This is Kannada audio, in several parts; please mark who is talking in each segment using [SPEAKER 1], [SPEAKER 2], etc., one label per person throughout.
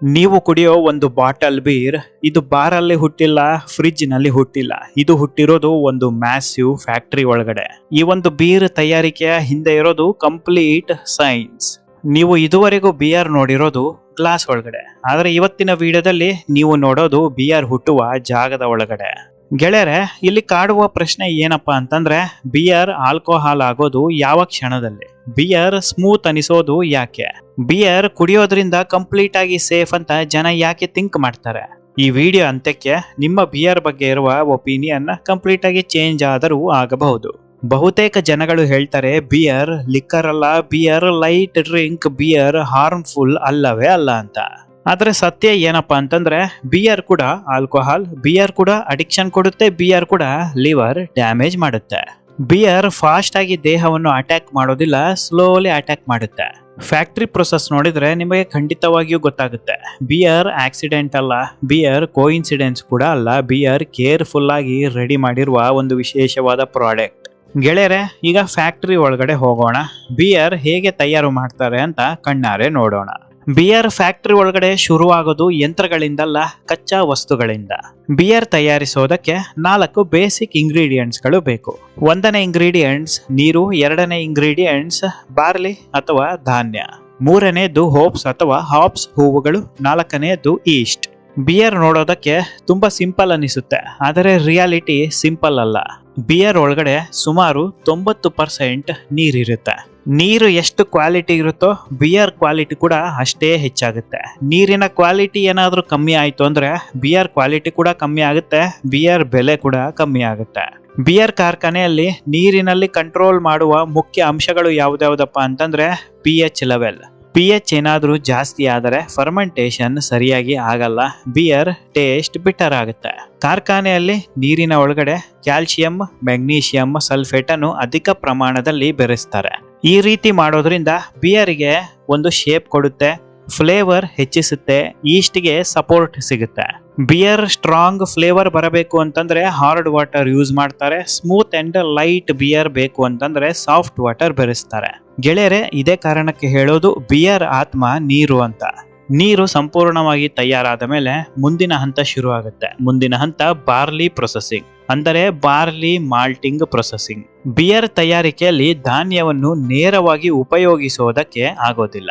[SPEAKER 1] ನೀವು ಕುಡಿಯೋ ಒಂದು ಬಾಟಲ್ ಬೀರ್ ಇದು ಬಾರಲ್ಲಿ ಹುಟ್ಟಿಲ್ಲ, ಫ್ರಿಡ್ಜ್ ನಲ್ಲಿ ಹುಟ್ಟಿಲ್ಲ. ಇದು ಹುಟ್ಟಿರೋದು ಒಂದು ಮ್ಯಾಸಿವ್ ಫ್ಯಾಕ್ಟರಿ ಒಳಗಡೆ. ಈ ಒಂದು ಬೀರ್ ತಯಾರಿಕೆಯ ಹಿಂದೆ ಇರೋದು ಕಂಪ್ಲೀಟ್ ಸೈನ್ಸ್. ನೀವು ಇದುವರೆಗೂ ಬಿಯರ್ ನೋಡಿರೋದು ಗ್ಲಾಸ್ ಒಳಗಡೆ, ಆದ್ರೆ ಇವತ್ತಿನ ವಿಡಿಯೋದಲ್ಲಿ ನೀವು ನೋಡೋದು ಬಿಯರ್ ಹುಟ್ಟುವ ಜಾಗದ ಒಳಗಡೆ. ಗೆಳೆಯರೆ, ಇಲ್ಲಿ ಕಾಡುವ ಪ್ರಶ್ನೆ ಏನಪ್ಪಾ ಅಂತಂದ್ರೆ, ಬಿಯರ್ ಆಲ್ಕೋಹಾಲ್ ಆಗೋದು ಯಾವ ಕ್ಷಣದಲ್ಲಿ? ಬಿಯರ್ ಸ್ಮೂತ್ ಅನಿಸೋದು ಯಾಕೆ? ಬಿಯರ್ ಕುಡಿಯೋದ್ರಿಂದ ಕಂಪ್ಲೀಟ್ ಆಗಿ ಸೇಫ್ ಅಂತ ಜನ ಯಾಕೆ ಥಿಂಕ್ ಮಾಡ್ತಾರೆ? ಈ ವಿಡಿಯೋ ಅಂತ್ಯಕ್ಕೆ ನಿಮ್ಮ ಬಿಯರ್ ಬಗ್ಗೆ ಇರುವ ಒಪಿನಿಯನ್ ಕಂಪ್ಲೀಟ್ ಆಗಿ ಚೇಂಜ್ ಆದರೂ ಆಗಬಹುದು. ಬಹುತೇಕ ಜನಗಳು ಹೇಳ್ತಾರೆ ಬಿಯರ್ ಲಿಕ್ಕರ್ ಅಲ್ಲ, beer light drink, beer harmful ಅಲ್ಲವೇ ಅಲ್ಲ ಅಂತ. ಆದ್ರೆ ಸತ್ಯ ಏನಪ್ಪಾ ಅಂತಂದ್ರೆ, ಬಿಯರ್ ಕೂಡ ಆಲ್ಕೋಹಾಲ್, ಬಿಯರ್ ಕೂಡ ಅಡಿಕ್ಷನ್ ಕೊಡುತ್ತೆ, ಬಿಯರ್ ಕೂಡ ಲಿವರ್ ಡ್ಯಾಮೇಜ್ ಮಾಡುತ್ತೆ. ಬಿಯರ್ ಫಾಸ್ಟ್ ಆಗಿ ದೇಹವನ್ನು ಅಟ್ಯಾಕ್ ಮಾಡೋದಿಲ್ಲ, ಸ್ಲೋಲಿ ಅಟ್ಯಾಕ್ ಮಾಡುತ್ತೆ. ಫ್ಯಾಕ್ಟರಿ ಪ್ರೊಸೆಸ್ ನೋಡಿದ್ರೆ ನಿಮಗೆ ಖಂಡಿತವಾಗಿಯೂ ಗೊತ್ತಾಗುತ್ತೆ. ಬಿಯರ್ ಆಕ್ಸಿಡೆಂಟ್ ಅಲ್ಲ, ಬಿಯರ್ ಕೋಇನ್ಸಿಡೆನ್ಸ್ ಕೂಡ ಅಲ್ಲ, ಬಿಯರ್ ಕೇರ್ಫುಲ್ ಆಗಿ ರೆಡಿ ಮಾಡಿರುವ ಒಂದು ವಿಶೇಷವಾದ ಪ್ರಾಡಕ್ಟ್. ಗೆಳೆಯರೆ, ಈಗ ಫ್ಯಾಕ್ಟರಿ ಒಳಗಡೆ ಹೋಗೋಣ. ಬಿಯರ್ ಹೇಗೆ ತಯಾರು ಮಾಡ್ತಾರೆ ಅಂತ ಕಣ್ಣಾರೆ ನೋಡೋಣ. ಬಿಯರ್ ಫ್ಯಾಕ್ಟರಿ ಒಳಗಡೆ ಶುರುವಾಗೋದು ಯಂತ್ರಗಳಿಂದಲ್ಲ, ಕಚ್ಚಾ ವಸ್ತುಗಳಿಂದ. ಬಿಯರ್ ತಯಾರಿಸೋದಕ್ಕೆ 4 ಬೇಸಿಕ್ ಇಂಗ್ರೀಡಿಯೆಂಟ್ಸ್ ಗಳು ಬೇಕು. 1ನೇ ಇಂಗ್ರೀಡಿಯೆಂಟ್ಸ್ ನೀರು, 2ನೇ ಇಂಗ್ರೀಡಿಯೆಂಟ್ಸ್ ಬಾರ್ಲಿ ಅಥವಾ ಧಾನ್ಯ, 3ನೇದು ಹೋಪ್ಸ್ ಅಥವಾ ಹಾಪ್ಸ್ ಹೂವುಗಳು, 4ನೇದು ಈಸ್ಟ್. ಬಿಯರ್ ನೋಡೋದಕ್ಕೆ ತುಂಬಾ ಸಿಂಪಲ್ ಅನಿಸುತ್ತೆ, ಆದರೆ ರಿಯಾಲಿಟಿ ಸಿಂಪಲ್ ಅಲ್ಲ. ಬಿಯರ್ ಒಳಗಡೆ ಸುಮಾರು 90% ನೀರಿರುತ್ತೆ. ನೀರು ಎಷ್ಟು ಕ್ವಾಲಿಟಿ ಇರುತ್ತೋ ಬಿಯರ್ ಕ್ವಾಲಿಟಿ ಕೂಡ ಅಷ್ಟೇ ಹೆಚ್ಚಾಗುತ್ತೆ. ನೀರಿನ ಕ್ವಾಲಿಟಿ ಏನಾದ್ರೂ ಕಮ್ಮಿ ಆಯ್ತು ಅಂದ್ರೆ ಬಿಯರ್ ಕ್ವಾಲಿಟಿ ಕೂಡ ಕಮ್ಮಿ ಆಗುತ್ತೆ, ಬಿಯರ್ ಬೆಲೆ ಕೂಡ ಕಮ್ಮಿ ಆಗುತ್ತೆ. ಬಿಯರ್ ಕಾರ್ಖಾನೆಯಲ್ಲಿ ನೀರಿನಲ್ಲಿ ಕಂಟ್ರೋಲ್ ಮಾಡುವ ಮುಖ್ಯ ಅಂಶಗಳು ಯಾವ್ದಾವ್ದಪ್ಪ ಅಂತಂದ್ರೆ pH ಲೆವೆಲ್. pH ಏನಾದ್ರೂ ಜಾಸ್ತಿ ಆದರೆ ಫರ್ಮೆಂಟೇಶನ್ ಸರಿಯಾಗಿ ಆಗಲ್ಲ, ಬಿಯರ್ ಟೇಸ್ಟ್ ಬಿಟರ್ ಆಗುತ್ತೆ. ಕಾರ್ಖಾನೆಯಲ್ಲಿ ನೀರಿನ ಒಳಗಡೆ ಕ್ಯಾಲ್ಸಿಯಂ, ಮೆಗ್ನೀಷಿಯಂ, ಸಲ್ಫೇಟ್ ಅನ್ನು ಅಧಿಕ ಪ್ರಮಾಣದಲ್ಲಿ ಬೆರೆಸ್ತಾರೆ. ಈ ರೀತಿ ಮಾಡೋದ್ರಿಂದ ಬಿಯರ್ಗೆ ಒಂದು ಶೇಪ್ ಕೊಡುತ್ತೆ, ಫ್ಲೇವರ್ ಹೆಚ್ಚಿಸುತ್ತೆ, ಈಸ್ಟ್ಗೆ ಸಪೋರ್ಟ್ ಸಿಗುತ್ತೆ. ಬಿಯರ್ ಸ್ಟ್ರಾಂಗ್ ಫ್ಲೇವರ್ ಬರಬೇಕು ಅಂತಂದ್ರೆ ಹಾರ್ಡ್ ವಾಟರ್ ಯೂಸ್ ಮಾಡ್ತಾರೆ. ಸ್ಮೂತ್ ಅಂಡ್ ಲೈಟ್ ಬಿಯರ್ ಬೇಕು ಅಂತಂದ್ರೆ ಸಾಫ್ಟ್ ವಾಟರ್ ಬೆರೆಸ್ತಾರೆ. ಗೆಳೆಯರೆ, ಇದೇ ಕಾರಣಕ್ಕೆ ಹೇಳೋದು ಬಿಯರ್ ಆತ್ಮ ನೀರು ಅಂತ. ನೀರು ಸಂಪೂರ್ಣವಾಗಿ ತಯಾರಾದ ಮೇಲೆ ಮುಂದಿನ ಹಂತ ಶುರು ಆಗುತ್ತೆ. ಮುಂದಿನ ಹಂತ ಬಾರ್ಲಿ ಪ್ರೊಸೆಸಿಂಗ್, ಅಂದರೆ ಬಾರ್ಲಿ ಮಾಲ್ಟಿಂಗ್ ಪ್ರೊಸೆಸಿಂಗ್. ಬಿಯರ್ ತಯಾರಿಕೆಯಲ್ಲಿ ಧಾನ್ಯವನ್ನು ನೇರವಾಗಿ ಉಪಯೋಗಿಸೋದಕ್ಕೆ ಆಗೋದಿಲ್ಲ.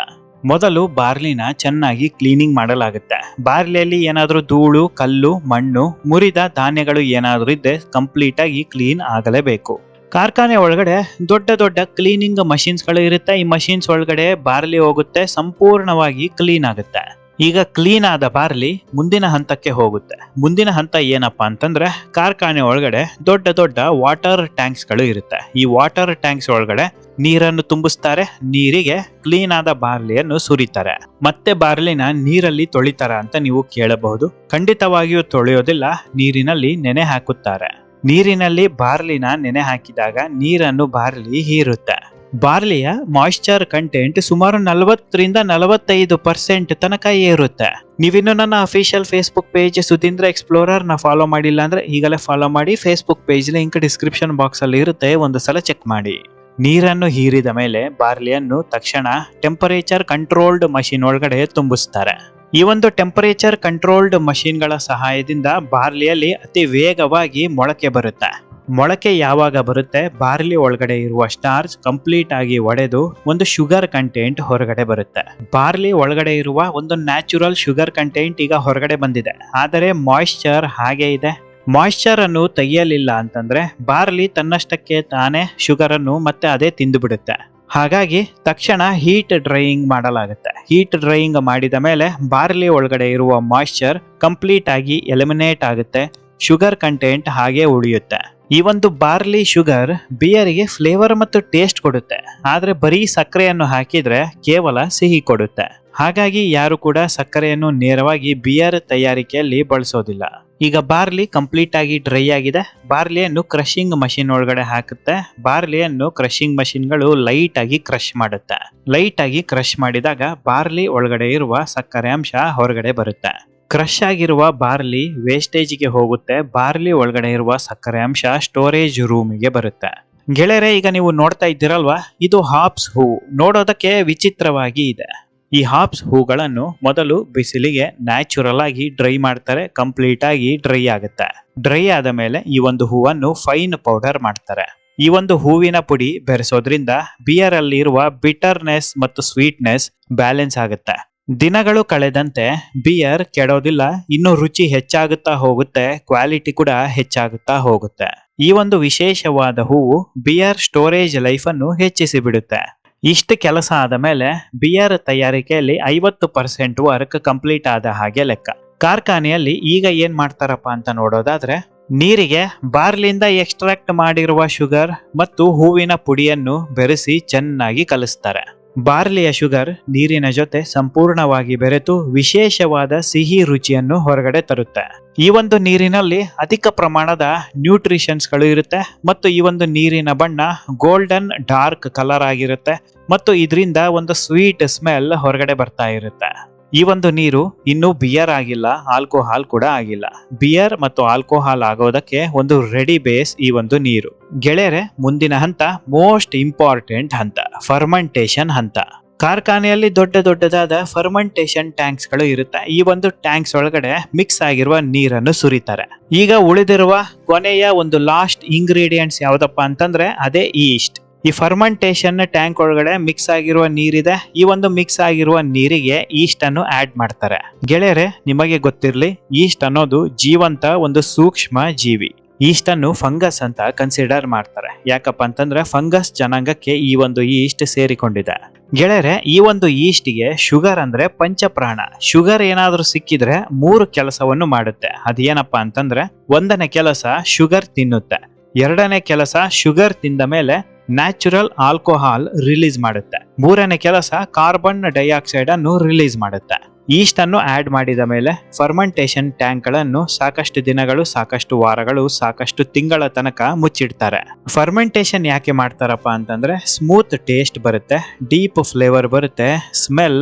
[SPEAKER 1] ಮೊದಲು ಬಾರ್ಲಿನ ಚೆನ್ನಾಗಿ ಕ್ಲೀನಿಂಗ್ ಮಾಡಲಾಗುತ್ತೆ. ಬಾರ್ಲಿಯಲ್ಲಿ ಏನಾದ್ರೂ ಧೂಳು, ಕಲ್ಲು, ಮಣ್ಣು, ಮುರಿದ ಧಾನ್ಯಗಳು ಏನಾದ್ರೂ ಇದ್ದರೆ ಕಂಪ್ಲೀಟ್ ಆಗಿ ಕ್ಲೀನ್ ಆಗಲೇಬೇಕು. ಕಾರ್ಖಾನೆ ಒಳಗಡೆ ದೊಡ್ಡ ದೊಡ್ಡ ಕ್ಲೀನಿಂಗ್ ಮಷಿನ್ಸ್ ಗಳು ಇರುತ್ತೆ. ಈ ಮಷಿನ್ಸ್ ಒಳಗಡೆ ಬಾರ್ಲಿ ಹೋಗುತ್ತೆ, ಸಂಪೂರ್ಣವಾಗಿ ಕ್ಲೀನ್ ಆಗುತ್ತೆ. ಈಗ ಕ್ಲೀನ್ ಆದ ಬಾರ್ಲಿ ಮುಂದಿನ ಹಂತಕ್ಕೆ ಹೋಗುತ್ತೆ. ಮುಂದಿನ ಹಂತ ಏನಪ್ಪಾ ಅಂತಂದ್ರೆ, ಕಾರ್ಖಾನೆ ಒಳಗಡೆ ದೊಡ್ಡ ದೊಡ್ಡ ವಾಟರ್ ಟ್ಯಾಂಕ್ಸ್ ಗಳು ಇರುತ್ತೆ. ಈ ವಾಟರ್ ಟ್ಯಾಂಕ್ಸ್ ಒಳಗಡೆ ನೀರನ್ನು ತುಂಬಿಸ್ತಾರೆ, ನೀರಿಗೆ ಕ್ಲೀನ್ ಆದ ಬಾರ್ಲಿಯನ್ನು ಸುರಿತಾರೆ. ಮತ್ತೆ ಬಾರ್ಲಿನ ನೀರಲ್ಲಿ ತೊಳಿತಾರ ಅಂತ ನೀವು ಕೇಳಬಹುದು. ಖಂಡಿತವಾಗಿಯೂ ತೊಳೆಯೋದಿಲ್ಲ, ನೀರಿನಲ್ಲಿ ನೆನೆ ಹಾಕುತ್ತಾರೆ. ನೀರಿನಲ್ಲಿ ಬಾರ್ಲಿನ ನೆನೆ ಹಾಕಿದಾಗ ನೀರನ್ನು ಬಾರ್ಲಿ ಹೀರುತ್ತೆ. ಬಾರ್ಲಿಯ ಮಾಯಿಶ್ಚರ್ ಕಂಟೆಂಟ್ ಸುಮಾರು 40-45% ತನಕ ಏರುತ್ತೆ. ನೀವಿನ್ನು ನನ್ನ official Facebook page Sudheendra Explorer ನ ಫಾಲೋ ಮಾಡಿಲ್ಲ ಅಂದ್ರೆ ಈಗಲೇ ಫಾಲೋ ಮಾಡಿ. Facebook page link description box ಅಲ್ಲಿ ಇರುತ್ತೆ, ಒಂದು ಸಲ ಚೆಕ್ ಮಾಡಿ. ನೀರನ್ನು ಹೀರಿದ ಮೇಲೆ ಬಾರ್ಲಿಯನ್ನು ತಕ್ಷಣ ಟೆಂಪರೇಚರ್ ಕಂಟ್ರೋಲ್ಡ್ ಮಷಿನ್ ಒಳಗಡೆ ತುಂಬಿಸ್ತಾರೆ. ಈ ಒಂದು ಟೆಂಪರೇಚರ್ ಕಂಟ್ರೋಲ್ಡ್ ಮಷಿನ್ಗಳ ಸಹಾಯದಿಂದ ಬಾರ್ಲಿಯಲ್ಲಿ ಅತಿ ವೇಗವಾಗಿ ಮೊಳಕೆ ಬರುತ್ತೆ. ಮೊಳಕೆ ಯಾವಾಗ ಬರುತ್ತೆ, ಬಾರ್ಲಿ ಒಳಗಡೆ ಇರುವ ಸ್ಟಾರ್ಚ್ ಕಂಪ್ಲೀಟ್ ಆಗಿ ಒಡೆದು ಒಂದು ಶುಗರ್ ಕಂಟೆಂಟ್ ಹೊರಗಡೆ ಬರುತ್ತೆ. ಬಾರ್ಲಿ ಒಳಗಡೆ ಇರುವ ಒಂದು ನ್ಯಾಚುರಲ್ ಶುಗರ್ ಕಂಟೆಂಟ್ ಈಗ ಹೊರಗಡೆ ಬಂದಿದೆ, ಆದರೆ ಮಾಯಿಶ್ಚರ್ ಹಾಗೆ ಇದೆ. ಮಾಯಿಶ್ಚರ್ ಅನ್ನು ತೆಗೆಯಲಿಲ್ಲ ಅಂತಂದ್ರೆ ಬಾರ್ಲಿ ತನ್ನಷ್ಟಕ್ಕೆ ತಾನೇ ಶುಗರ್ ಅನ್ನು ಮತ್ತೆ ಅದೇ ತಿಂದು ಬಿಡುತ್ತೆ. ಹಾಗಾಗಿ ತಕ್ಷಣ ಹೀಟ್ ಡ್ರೈಯಿಂಗ್ ಮಾಡಲಾಗುತ್ತೆ. ಹೀಟ್ ಡ್ರೈಯಿಂಗ್ ಮಾಡಿದ ಮೇಲೆ ಬಾರ್ಲಿ ಒಳಗಡೆ ಇರುವ ಮಾಯಿಶ್ಚರ್ ಕಂಪ್ಲೀಟ್ ಆಗಿ ಎಲಿಮಿನೇಟ್ ಆಗುತ್ತೆ, ಶುಗರ್ ಕಂಟೆಂಟ್ ಹಾಗೆ ಉಳಿಯುತ್ತೆ. ಈ ಒಂದು ಬಾರ್ಲಿ ಶುಗರ್ ಬಿಯರಿಗೆ ಫ್ಲೇವರ್ ಮತ್ತು ಟೇಸ್ಟ್ ಕೊಡುತ್ತೆ, ಆದ್ರೆ ಬರೀ ಸಕ್ಕರೆಯನ್ನು ಹಾಕಿದ್ರೆ ಕೇವಲ ಸಿಹಿ ಕೊಡುತ್ತೆ. ಹಾಗಾಗಿ ಯಾರು ಕೂಡ ಸಕ್ಕರೆಯನ್ನು ನೇರವಾಗಿ ಬಿಯರ್ ತಯಾರಿಕೆಯಲ್ಲಿ ಬಳಸೋದಿಲ್ಲ. ಈಗ ಬಾರ್ಲಿ ಕಂಪ್ಲೀಟ್ ಆಗಿ ಡ್ರೈ ಆಗಿದೆ. ಬಾರ್ಲಿಯನ್ನು ಕ್ರಷಿಂಗ್ ಮಷಿನ್ ಒಳಗಡೆ ಹಾಕುತ್ತೆ. ಬಾರ್ಲಿಯನ್ನು ಕ್ರಷಿಂಗ್ ಮಷಿನ್ಗಳು ಲೈಟ್ ಆಗಿ ಕ್ರಶ್ ಮಾಡುತ್ತೆ. ಲೈಟ್ ಆಗಿ ಕ್ರಶ್ ಮಾಡಿದಾಗ ಬಾರ್ಲಿ ಒಳಗಡೆ ಇರುವ ಸಕ್ಕರೆ ಅಂಶ ಹೊರಗಡೆ ಬರುತ್ತೆ. ಕ್ರಶ್ ಆಗಿರುವ ಬಾರ್ಲಿ ವೇಸ್ಟೇಜ್ಗೆ ಹೋಗುತ್ತೆ. ಬಾರ್ಲಿ ಒಳಗಡೆ ಇರುವ ಸಕ್ಕರೆ ಅಂಶ ಸ್ಟೋರೇಜ್ ರೂಮಿಗೆ ಬರುತ್ತೆ. ಗೆಳೆಯರೆ, ಈಗ ನೀವು ನೋಡ್ತಾ ಇದ್ದೀರಲ್ವಾ, ಇದು ಹಾಪ್ಸ್ ಹೂವು. ನೋಡೋದಕ್ಕೆ ವಿಚಿತ್ರವಾಗಿ ಇದೆ. ಈ ಹಾಪ್ಸ್ ಹೂಗಳನ್ನು ಮೊದಲು ಬಿಸಿಲಿಗೆ ನ್ಯಾಚುರಲ್ ಆಗಿ ಡ್ರೈ ಮಾಡ್ತಾರೆ, ಕಂಪ್ಲೀಟ್ ಆಗಿ ಡ್ರೈ ಆಗುತ್ತೆ. ಡ್ರೈ ಆದ ಮೇಲೆ ಈ ಒಂದು ಹೂವನ್ನು ಫೈನ್ ಪೌಡರ್ ಮಾಡ್ತಾರೆ. ಈ ಒಂದು ಹೂವಿನ ಪುಡಿ ಬೆರೆಸೋದ್ರಿಂದ ಬಿಯರ್ ಅಲ್ಲಿ ಇರುವ ಬಿಟರ್ನೆಸ್ ಮತ್ತು ಸ್ವೀಟ್ನೆಸ್ ಬ್ಯಾಲೆನ್ಸ್ ಆಗುತ್ತೆ. ದಿನಗಳು ಕಳೆದಂತೆ ಬಿಯರ್ ಕೆಡೋದಿಲ್ಲ, ಇನ್ನು ರುಚಿ ಹೆಚ್ಚಾಗುತ್ತಾ ಹೋಗುತ್ತೆ, ಕ್ವಾಲಿಟಿ ಕೂಡ ಹೆಚ್ಚಾಗುತ್ತಾ ಹೋಗುತ್ತೆ. ಈ ಒಂದು ವಿಶೇಷವಾದ ಹೂವು ಬಿಯರ್ ಸ್ಟೋರೇಜ್ ಲೈಫ್ ಅನ್ನು ಹೆಚ್ಚಿಸಿ ಬಿಡುತ್ತೆ. ಇಷ್ಟು ಕೆಲಸ ಆದ ಮೇಲೆ ಬಿಯರ್ ತಯಾರಿಕೆಯಲ್ಲಿ 50% ವರ್ಕ್ ಕಂಪ್ಲೀಟ್ ಆದ ಹಾಗೆ ಲೆಕ್ಕ. ಕಾರ್ಖಾನೆಯಲ್ಲಿ ಈಗ ಏನ್ ಮಾಡ್ತಾರಪ್ಪ ಅಂತ ನೋಡೋದಾದ್ರೆ, ನೀರಿಗೆ ಬಾರ್ಲಿಂದ ಎಕ್ಸ್ಟ್ರಾಕ್ಟ್ ಮಾಡಿರುವ ಶುಗರ್ ಮತ್ತು ಹೂವಿನ ಪುಡಿಯನ್ನು ಬೆರೆಸಿ ಚೆನ್ನಾಗಿ ಕಲಿಸ್ತಾರೆ. ಬಾರ್ಲಿಯ ಶುಗರ್ ನೀರಿನ ಜೊತೆ ಸಂಪೂರ್ಣವಾಗಿ ಬೆರೆತು ವಿಶೇಷವಾದ ಸಿಹಿ ರುಚಿಯನ್ನು ಹೊರಗಡೆ ತರುತ್ತೆ. ಈ ಒಂದು ನೀರಿನಲ್ಲಿ ಅಧಿಕ ಪ್ರಮಾಣದ ನ್ಯೂಟ್ರಿಷನ್ಸ್ಗಳು ಇರುತ್ತೆ ಮತ್ತು ಈ ಒಂದು ನೀರಿನ ಬಣ್ಣ ಗೋಲ್ಡನ್ ಡಾರ್ಕ್ ಕಲರ್ ಆಗಿರುತ್ತೆ ಮತ್ತು ಇದರಿಂದ ಒಂದು ಸ್ವೀಟ್ ಸ್ಮೆಲ್ ಹೊರಗಡೆ ಬರ್ತಾ ಇರುತ್ತೆ. ಈ ಒಂದು ನೀರು ಇನ್ನೂ ಬಿಯರ್ ಆಗಿಲ್ಲ, ಆಲ್ಕೋಹಾಲ್ ಕೂಡ ಆಗಿಲ್ಲ. ಬಿಯರ್ ಮತ್ತು ಆಲ್ಕೋಹಾಲ್ ಆಗೋದಕ್ಕೆ ಒಂದು ರೆಡಿ ಬೇಸ್ ಈ ಒಂದು ನೀರು. ಗೆಳೆಯರೆ, ಮುಂದಿನ ಹಂತ ಮೋಸ್ಟ್ ಇಂಪಾರ್ಟೆಂಟ್ ಹಂತ, ಫರ್ಮೆಂಟೇಶನ್ ಹಂತ. ಕಾರ್ಖಾನೆಯಲ್ಲಿ ದೊಡ್ಡದಾದ ಫರ್ಮೆಂಟೇಶನ್ ಟ್ಯಾಂಕ್ಸ್ ಗಳು ಇರುತ್ತೆ. ಈ ಒಂದು ಟ್ಯಾಂಕ್ಸ್ ಒಳಗಡೆ ಮಿಕ್ಸ್ ಆಗಿರುವ ನೀರನ್ನು ಸುರಿತಾರೆ. ಈಗ ಉಳಿದಿರುವ ಕೊನೆಯ ಒಂದು ಲಾಸ್ಟ್ ಇಂಗ್ರೀಡಿಯೆಂಟ್ಸ್ ಯಾವ್ದಪ್ಪ ಅಂತಂದ್ರೆ ಅದೇ ಈಸ್ಟ್. ಈ ಫರ್ಮೆಂಟೇಶನ್ ಟ್ಯಾಂಕ್ ಒಳಗಡೆ ಮಿಕ್ಸ್ ಆಗಿರುವ ನೀರಿದೆ. ಈ ಒಂದು ಮಿಕ್ಸ್ ಆಗಿರುವ ನೀರಿಗೆ ಈಸ್ಟ್ ಅನ್ನು ಆಡ್ ಮಾಡ್ತಾರೆ. ಗೆಳೆಯರೆ, ನಿಮಗೆ ಗೊತ್ತಿರಲಿ, ಈಸ್ಟ್ ಅನ್ನೋದು ಜೀವಂತ ಒಂದು ಸೂಕ್ಷ್ಮ ಜೀವಿ. ಈಸ್ಟ್ ಅನ್ನು ಫಂಗಸ್ ಅಂತ ಕನ್ಸಿಡರ್ ಮಾಡ್ತಾರೆ. ಯಾಕಪ್ಪ ಅಂತಂದ್ರೆ ಫಂಗಸ್ ಜನಾಂಗಕ್ಕೆ ಈ ಒಂದು ಈಸ್ಟ್ ಸೇರಿಕೊಂಡಿದೆ. ಗೆಳೆಯರೆ, ಈ ಒಂದು ಈಸ್ಟ್ಗೆ ಶುಗರ್ ಅಂದ್ರೆ ಪಂಚಪ್ರಾಣ. ಶುಗರ್ ಏನಾದ್ರೂ ಸಿಕ್ಕಿದ್ರೆ 3 ಕೆಲಸವನ್ನು ಮಾಡುತ್ತೆ. ಅದೇನಪ್ಪ ಅಂತಂದ್ರೆ, 1ನೇ ಕೆಲಸ ಶುಗರ್ ತಿನ್ನುತ್ತೆ, 2ನೇ ಕೆಲಸ ಶುಗರ್ ತಿಂದ ಮೇಲೆ ನ್ಯಾಚುರಲ್ ಆಲ್ಕೋಹಾಲ್ ರಿಲೀಸ್ ಮಾಡುತ್ತೆ, 3ನೇ ಕೆಲಸ ಕಾರ್ಬನ್ ಡೈಆಕ್ಸೈಡ್ ಅನ್ನು ರಿಲೀಸ್ ಮಾಡುತ್ತೆ. ಈಸ್ಟ್ ಅನ್ನು ಆಡ್ ಮಾಡಿದ ಮೇಲೆ ಫರ್ಮೆಂಟೇಶನ್ ಟ್ಯಾಂಕ್ ಗಳನ್ನು ಸಾಕಷ್ಟು ದಿನಗಳು, ಸಾಕಷ್ಟು ವಾರಗಳು, ಸಾಕಷ್ಟು ತಿಂಗಳ ತನಕ ಮುಚ್ಚಿಡ್ತಾರೆ. ಫರ್ಮೆಂಟೇಶನ್ ಯಾಕೆ ಮಾಡ್ತಾರಪ್ಪ ಅಂತಂದ್ರೆ ಸ್ಮೂತ್ ಟೇಸ್ಟ್ ಬರುತ್ತೆ, ಡೀಪ್ ಫ್ಲೇವರ್ ಬರುತ್ತೆ, ಸ್ಮೆಲ್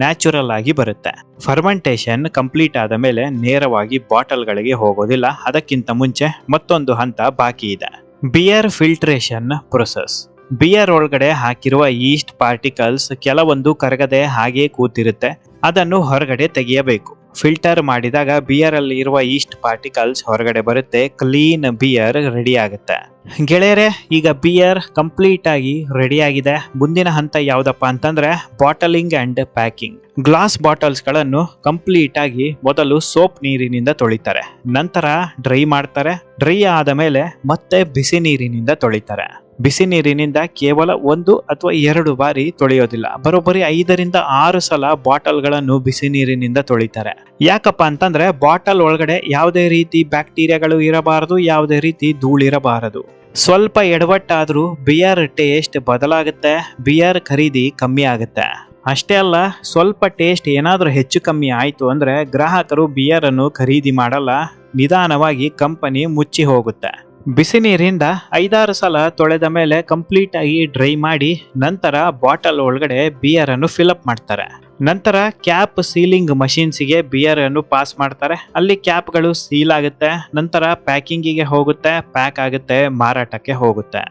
[SPEAKER 1] ನ್ಯಾಚುರಲ್ ಆಗಿ ಬರುತ್ತೆ. ಫರ್ಮೆಂಟೇಶನ್ ಕಂಪ್ಲೀಟ್ ಆದ ಮೇಲೆ ನೇರವಾಗಿ ಬಾಟಲ್ಗಳಿಗೆ ಹೋಗೋದಿಲ್ಲ. ಅದಕ್ಕಿಂತ ಮುಂಚೆ ಮತ್ತೊಂದು ಹಂತ ಬಾಕಿ ಇದೆ, ಬಿಯರ್ ಫಿಲ್ಟ್ರೇಷನ್ ಪ್ರೊಸೆಸ್. ಬಿಯರ್ ಒಳಗಡೆ ಹಾಕಿರುವ ಈಸ್ಟ್ ಪಾರ್ಟಿಕಲ್ಸ್ ಕೆಲವೊಂದು ಕರಗದೆ ಹಾಗೆ ಕೂತಿರುತ್ತೆ, ಅದನ್ನು ಹೊರಗಡೆ ತೆಗೆಯಬೇಕು. ಫಿಲ್ಟರ್ ಮಾಡಿದಾಗ ಬಿಯರ್ ಅಲ್ಲಿ ಇರುವ ಈಸ್ಟ್ ಪಾರ್ಟಿಕಲ್ಸ್ ಹೊರಗಡೆ ಬರುತ್ತೆ, ಕ್ಲೀನ್ ಬಿಯರ್ ರೆಡಿ ಆಗುತ್ತೆ. ಗೆಳೆಯರೆ, ಈಗ ಬಿಯರ್ ಕಂಪ್ಲೀಟ್ ಆಗಿ ರೆಡಿ ಆಗಿದೆ. ಮುಂದಿನ ಹಂತ ಯಾವ್ದಪ್ಪ ಅಂತಂದ್ರೆ bottling and packing. Glass bottles ಗಳನ್ನು ಕಂಪ್ಲೀಟ್ ಆಗಿ ಮೊದಲು ಸೋಪ್ ನೀರಿನಿಂದ ತೊಳಿತಾರೆ, ನಂತರ ಡ್ರೈ ಮಾಡ್ತಾರೆ. ಡ್ರೈ ಆದ ಮೇಲೆ ಮತ್ತೆ ಬಿಸಿ ನೀರಿನಿಂದ ತೊಳಿತಾರೆ. ಬಿಸಿ ನೀರಿನಿಂದ ಕೇವಲ 1 ಅಥವಾ 2 ಬಾರಿ ತೊಳೆಯೋದಿಲ್ಲ, ಬರೋಬ್ಬರಿ 5 ರಿಂದ 6 ಸಲ ಬಾಟಲ್ ಗಳನ್ನು ಬಿಸಿ ನೀರಿನಿಂದ ತೊಳಿತಾರೆ. ಯಾಕಪ್ಪ ಅಂತಂದ್ರೆ ಬಾಟಲ್ ಒಳಗಡೆ ಯಾವುದೇ ರೀತಿ ಬ್ಯಾಕ್ಟೀರಿಯಾಗಳು ಇರಬಾರದು, ಯಾವುದೇ ರೀತಿ ಧೂಳಿರಬಾರದು. ಸ್ವಲ್ಪ ಎಡವಟ್ಟಾದ್ರೂ ಬಿಯರ್ ಟೇಸ್ಟ್ ಬದಲಾಗುತ್ತೆ, ಬಿಯರ್ ಖರೀದಿ ಕಮ್ಮಿ ಆಗುತ್ತೆ. ಅಷ್ಟೇ ಅಲ್ಲ, ಸ್ವಲ್ಪ ಟೇಸ್ಟ್ ಏನಾದ್ರೂ ಹೆಚ್ಚು ಕಮ್ಮಿ ಆಯ್ತು ಅಂದ್ರೆ ಗ್ರಾಹಕರು ಬಿಯರ್ ಅನ್ನು ಖರೀದಿ ಮಾಡಲ್ಲ, ನಿಧಾನವಾಗಿ ಕಂಪನಿ ಮುಚ್ಚಿ ಹೋಗುತ್ತೆ. ಬಿಸಿ ನೀರಿಂದ 5-6 ಸಲ ತೊಳೆದ ಮೇಲೆ ಕಂಪ್ಲೀಟ್ ಆಗಿ ಡ್ರೈ ಮಾಡಿ ನಂತರ ಬಾಟಲ್ ಒಳಗಡೆ ಬಿಯರ್ ಅನ್ನು ಫಿಲ್ಅಪ್ ಮಾಡ್ತಾರೆ. ನಂತರ ಕ್ಯಾಪ್ ಸೀಲಿಂಗ್ ಮಷೀನ್ಸ್ಗೆ ಬಿಯರ್ ಅನ್ನು ಪಾಸ್ ಮಾಡ್ತಾರೆ. ಅಲ್ಲಿ ಕ್ಯಾಪ್ಗಳು ಸೀಲ್ ಆಗುತ್ತೆ, ನಂತರ ಪ್ಯಾಕಿಂಗಿಗೆ ಹೋಗುತ್ತೆ, ಪ್ಯಾಕ್ ಆಗುತ್ತೆ, ಮಾರಾಟಕ್ಕೆ ಹೋಗುತ್ತೆ.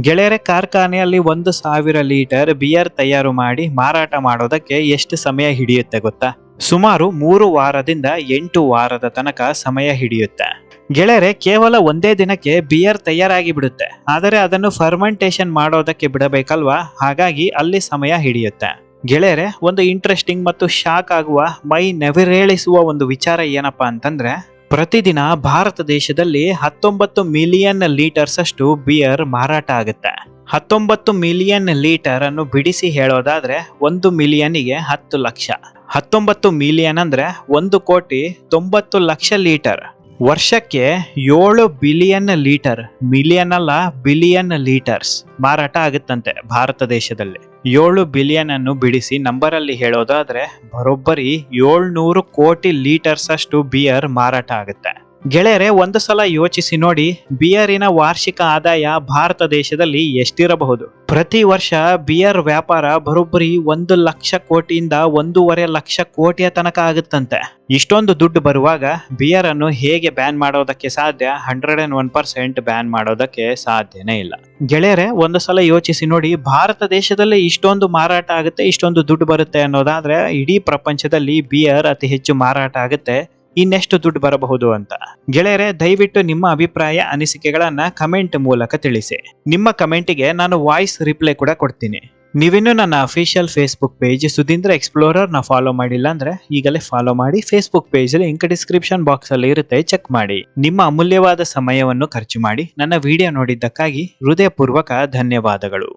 [SPEAKER 1] ಗೆಳೆಯರೆ, ಕಾರ್ಖಾನೆಯಲ್ಲಿ 1000 ಲೀಟರ್ ಬಿಯರ್ ತಯಾರು ಮಾಡಿ ಮಾರಾಟ ಮಾಡೋದಕ್ಕೆ ಎಷ್ಟು ಸಮಯ ಹಿಡಿಯುತ್ತೆ ಗೊತ್ತಾ? ಸುಮಾರು 3 ವಾರದಿಂದ 8 ವಾರದ ತನಕ ಸಮಯ ಹಿಡಿಯುತ್ತೆ. ಗೆಳೆಯರೆ, ಕೇವಲ ಒಂದೇ ದಿನಕ್ಕೆ ಬಿಯರ್ ತಯಾರಾಗಿ ಬಿಡುತ್ತೆ, ಆದರೆ ಅದನ್ನು ಫರ್ಮೆಂಟೇಶನ್ ಮಾಡೋದಕ್ಕೆ ಬಿಡಬೇಕಲ್ವಾ, ಹಾಗಾಗಿ ಅಲ್ಲಿ ಸಮಯ ಹಿಡಿಯುತ್ತೆ. ಗೆಳೆಯರೆ, ಒಂದು ಇಂಟ್ರೆಸ್ಟಿಂಗ್ ಮತ್ತು ಶಾಕ್ ಆಗುವ, ಮೈ ನೆವರೇಳಿಸುವ ಒಂದು ವಿಚಾರ ಏನಪ್ಪಾ ಅಂತಂದ್ರೆ, ಪ್ರತಿದಿನ ಭಾರತ ದೇಶದಲ್ಲಿ 19 ಮಿಲಿಯನ್ ಲೀಟರ್ಸ್ ಅಷ್ಟು ಬಿಯರ್ ಮಾರಾಟ ಆಗುತ್ತೆ. 19 ಮಿಲಿಯನ್ ಲೀಟರ್ ಅನ್ನು ಬಿಡಿಸಿ ಹೇಳೋದಾದ್ರೆ 1 ಮಿಲಿಯನ್ಗೆ 10 ಲಕ್ಷ. 19 ಮಿಲಿಯನ್ ಅಂದ್ರೆ 1,90,00,000 ಲೀಟರ್. ವರ್ಷಕ್ಕೆ 7 ಬಿಲಿಯನ್ ಲೀಟರ್, ಮಿಲಿಯನ್ ಅಲ್ಲ ಬಿಲಿಯನ್ ಲೀಟರ್ಸ್ ಮಾರಾಟ ಆಗುತ್ತಂತೆ ಭಾರತ ದೇಶದಲ್ಲಿ. 7 ಬಿಲಿಯನ್ ಅನ್ನು ಬಿಡಿಸಿ ನಂಬರ್ ಅಲ್ಲಿ ಹೇಳೋದಾದ್ರೆ ಬರೋಬ್ಬರಿ 700 ಕೋಟಿ ಲೀಟರ್ಸ್ ಅಷ್ಟು ಬಿಯರ್ ಮಾರಾಟ ಆಗುತ್ತೆ. ಗೆಳೆಯರೆ, ಒಂದು ಸಲ ಯೋಚಿಸಿ ನೋಡಿ, ಬಿಯರಿನ ವಾರ್ಷಿಕ ಆದಾಯ ಭಾರತ ದೇಶದಲ್ಲಿ ಎಷ್ಟಿರಬಹುದು? ಪ್ರತಿ ವರ್ಷ ಬಿಯರ್ ವ್ಯಾಪಾರ ಬರೋಬ್ಬರಿ 1,00,000 ಕೋಟಿಯಿಂದ 1.5 ಲಕ್ಷ ಕೋಟಿಯ ತನಕ ಆಗುತ್ತಂತೆ. ಇಷ್ಟೊಂದು ದುಡ್ಡು ಬರುವಾಗ ಬಿಯರ್ ಅನ್ನು ಹೇಗೆ ಬ್ಯಾನ್ ಮಾಡೋದಕ್ಕೆ ಸಾಧ್ಯ? 101% ಬ್ಯಾನ್ ಮಾಡೋದಕ್ಕೆ ಸಾಧ್ಯನೇ ಇಲ್ಲ. ಗೆಳೆಯರೆ, ಒಂದು ಸಲ ಯೋಚಿಸಿ ನೋಡಿ, ಭಾರತ ದೇಶದಲ್ಲಿ ಇಷ್ಟೊಂದು ಮಾರಾಟ ಆಗುತ್ತೆ, ಇಷ್ಟೊಂದು ದುಡ್ಡು ಬರುತ್ತೆ ಅನ್ನೋದಾದ್ರೆ ಇಡೀ ಪ್ರಪಂಚದಲ್ಲಿ ಬಿಯರ್ ಅತಿ ಹೆಚ್ಚು ಮಾರಾಟ ಆಗುತ್ತೆ. ಇನ್ನೆಷ್ಟು ದುಡ್ಡು ಬರಬಹುದು ಅಂತ. ಗೆಳೆಯರೆ, ದಯವಿಟ್ಟು ನಿಮ್ಮ ಅಭಿಪ್ರಾಯ ಅನಿಸಿಕೆಗಳನ್ನ ಕಮೆಂಟ್ ಮೂಲಕ ತಿಳಿಸಿ. ನಿಮ್ಮ ಕಮೆಂಟಿಗೆ ನಾನು ವಾಯ್ಸ್ ರಿಪ್ಲೈ ಕೂಡ ಕೊಡ್ತೀನಿ. ನೀವಿನ್ನೂ ನನ್ನ official Facebook page Sudheendra Explorer ನ ಫಾಲೋ ಮಾಡಿಲ್ಲ ಅಂದ್ರೆ ಈಗಲೇ ಫಾಲೋ ಮಾಡಿ. Facebook page link description box ಅಲ್ಲಿ ಇರುತ್ತೆ, ಚೆಕ್ ಮಾಡಿ. ನಿಮ್ಮ ಅಮೂಲ್ಯವಾದ ಸಮಯವನ್ನು ಖರ್ಚು ಮಾಡಿ ನನ್ನ ವಿಡಿಯೋ ನೋಡಿದ್ದಕ್ಕಾಗಿ ಹೃದಯಪೂರ್ವಕ ಧನ್ಯವಾದಗಳು.